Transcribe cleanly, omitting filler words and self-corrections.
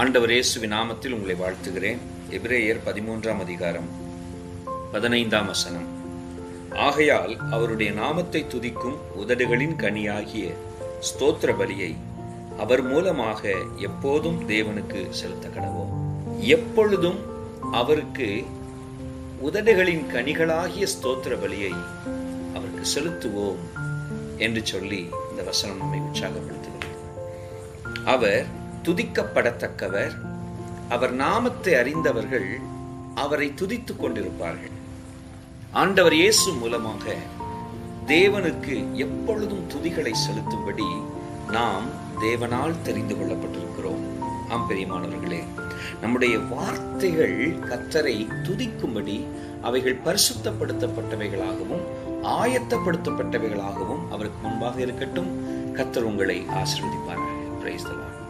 ஆண்டவர் இயேசுவின் நாமத்தில் உங்களை வாழ்த்துகிறேன். எபிரேயர் 13ஆம் அதிகாரம் 15ஆம் வசனம். ஆகையால் அவருடைய நாமத்தை துதிக்கும் உதடுகளின் கனியாகிய ஸ்தோத்திர பலியை அவர் மூலமாக எப்போதும் தேவனுக்கு செலுத்த கடவோம். எப்பொழுதும் அவருக்கு உதடுகளின் கனிகளாகிய ஸ்தோத்திர பலியை அவருக்கு செலுத்துவோம் என்று சொல்லி இந்த வசனம் நம்மை உற்சாகப்படுத்துகிறது. அவர் துதிக்கப்படத்தக்கவர். அவர் நாமத்தை அறிந்தவர்கள் அவரை துதித்துக் கொண்டிருப்பார்கள். ஆண்டவர் இயேசு மூலமாக தேவனுக்கு எப்பொழுதும் துதிகளை செலுத்தும்படி நாம் தேவனால் தெரிந்து கொள்ளப்பட்டிருக்கிறோம். ஆம் பிரியமானவர்களே, நம்முடைய வார்த்தைகள் கர்த்தரை துதிக்கும்படி அவைகள் பரிசுத்தப்படுத்தப்பட்டவைகளாகவும் ஆயத்தப்படுத்தப்பட்டவைகளாகவும் அவருக்கு முன்பாக இருக்கட்டும். கர்த்தர் உங்களை ஆசீர்வதிப்பாராக. Praise the Lord.